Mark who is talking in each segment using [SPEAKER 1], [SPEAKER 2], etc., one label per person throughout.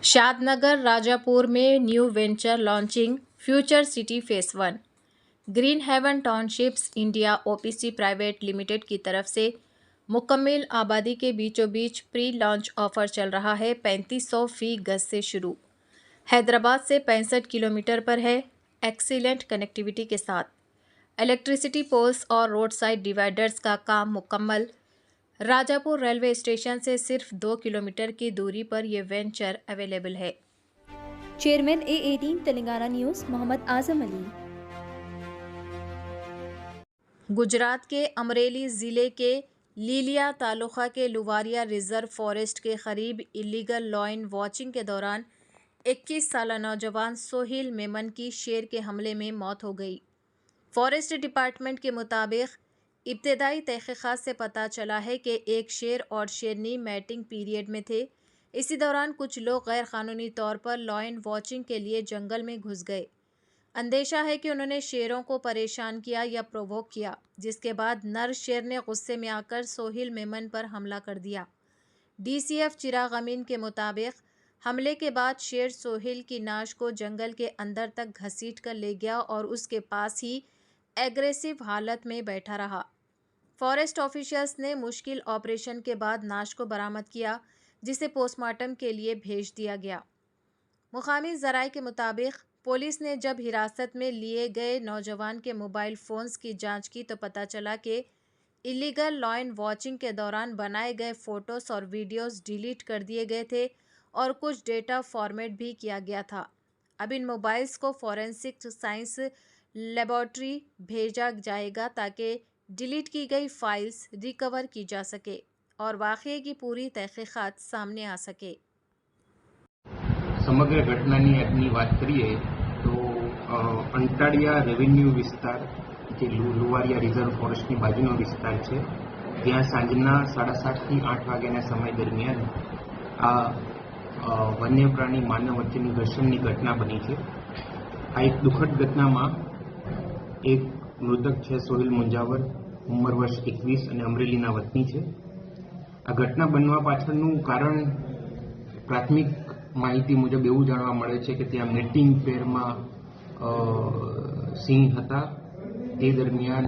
[SPEAKER 1] शादनगर राजापुर में new venture launching future city phase 1। Green haven townships India OPC private limited की तरफ से मुकम्मल आबादी के बीचों बीच प्री लॉन्च ऑफर चल रहा है। 3500 फी गज से शुरू, हैदराबाद से 65 किलोमीटर पर है। एक्सीलेंट कनेक्टिविटी के साथ इलेक्ट्रिसिटी पोल्स और रोड साइड डिवाइडर्स का काम मुकम्मल। राजापुर रेलवे स्टेशन से सिर्फ 2 किलोमीटर की दूरी पर यह वेंचर अवेलेबल है।
[SPEAKER 2] Chairman A18 Telangana news Mohammad Azam Ali.
[SPEAKER 1] Gujarat के अमरेली ज़िले के लीलिया तालुका के लुवारिया रिजर्व फॉरेस्ट के करीब इलीगल लॉइन वॉचिंग के दौरान 21 साला नौजवान सोहिल मेमन की शेर के हमले में मौत हो गई। फॉरेस्ट डिपार्टमेंट के मुताबिक इब्तदाई तहकीकात से पता चला है कि एक शेर और शेरनी मैटिंग पीरियड में थे। इसी दौरान कुछ लोग गैर कानूनी तौर पर लॉइन वॉचिंग के लिए जंगल में घुस गए। अंदेशा है कि उन्होंने शेरों को परेशान किया या प्रोवोक किया, जिसके बाद नर शेर ने गुस्से में आकर सोहिल मेमन पर हमला कर दिया। DCF चिराग अमीन के मुताबिक हमले के बाद शेर सोहिल की नाश को जंगल के अंदर तक घसीट कर ले गया और उसके पास ही एग्रेसिव हालत में बैठा रहा। फॉरेस्ट ऑफिशियल्स ने मुश्किल ऑपरेशन के बाद नाश को बरामद किया, जिसे पोस्टमार्टम के लिए भेज दिया गया। मुकामी ज़राए के मुताबिक पुलिस ने जब हिरासत में लिए गए नौजवान के मोबाइल फ़ोन्स की जांच की तो पता चला कि इलीगल लॉइन वॉचिंग के दौरान बनाए गए फ़ोटोज़ और वीडियोज़ डिलीट कर दिए गए थे और कुछ डेटा फॉर्मेट भी किया गया था। अब इन मोबाइल्स को फॉरेंसिक साइंस लेबॉर्ट्री भेजा जाएगा ताकि डिलीट की गई फाइल्स रिकवर की जा सके और वाक़ये की पूरी तहकीकात सामने आ सके।
[SPEAKER 3] સમગ્ર ઘટનાની આજની વાત કરીએ તો અંટાળિયા રેવન્યુ વિસ્તાર જે લુવારિયા રિઝર્વ ફોરેસ્ટની બાજુનો વિસ્તાર છે, ત્યાં સાંજના 7:30 થી 8 વાગ્યાના સમય દરમિયાન આ વન્યપ્રાણી માનવ વચ્ચેની ઘર્ષણની ઘટના બની છે। આ એક દુઃખદ ઘટનામાં એક મૃતક છે સોહિલ મુંજાવર, ઉંમર વર્ષ 21 અને અમરેલીના વતની છે। આ ઘટના બનવા પાછળનું કારણ પ્રાથમિક માહિતી મુજબ એવું જાણવા મળે છે કે ત્યાં મેટિંગ પેરમાં સિંહ હતા। તે દરમિયાન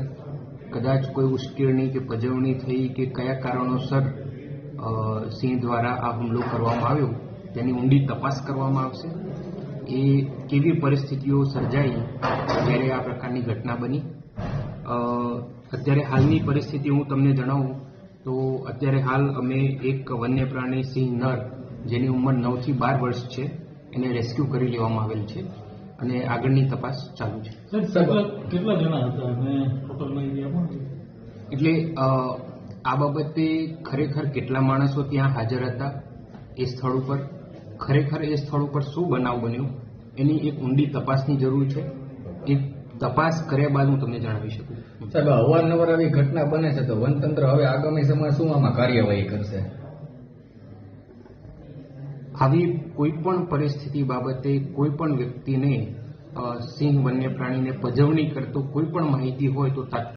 [SPEAKER 3] કદાચ કોઈ ઉશ્કેરણી કે પજવણી થઈ કે કયા કારણોસર સિંહ દ્વારા આ હુમલો કરવામાં આવ્યો તેની ઊંડી તપાસ કરવામાં આવશે। એ કેવી પરિસ્થિતિઓ સર્જાઈ જ્યારે આ પ્રકારની ઘટના બની। અત્યારે હાલની પરિસ્થિતિ હું તમને જણાવું તો અત્યારે હાલ અમે એક વન્યપ્રાણી સિંહ નર જેની ઉંમર 9 થી 12 વર્ષ છે એને રેસ્ક્યુ કરી લેવામાં આવેલ છે અને આગળની તપાસ ચાલુ છે।
[SPEAKER 4] કેટલા જણા હતા અને ટોટલ માહિતી આપો।
[SPEAKER 3] એટલે આ બાબતે ખરેખર કેટલા માણસો ત્યાં હાજર હતા એ સ્થળ ઉપર, ખરેખર એ સ્થળ ઉપર શું બનાવ બન્યો એની એક ઊંડી તપાસની જરૂર છે। એ તપાસ કર્યા બાદ હું તમને જણાવી શકું।
[SPEAKER 5] સાહેબ, અવારનવાર આવી ઘટના બને છે તો વનતંત્ર હવે આગામી સમયમાં શું આમાં કાર્યવાહી કરશે?
[SPEAKER 3] આવી કોઈપણ પરિસ્થિતિ બાબતે કોઈપણ વ્યક્તિને સિંહ વન્ય પ્રાણીને પજવણી કરતો કોઈપણ માહિતી હોય તો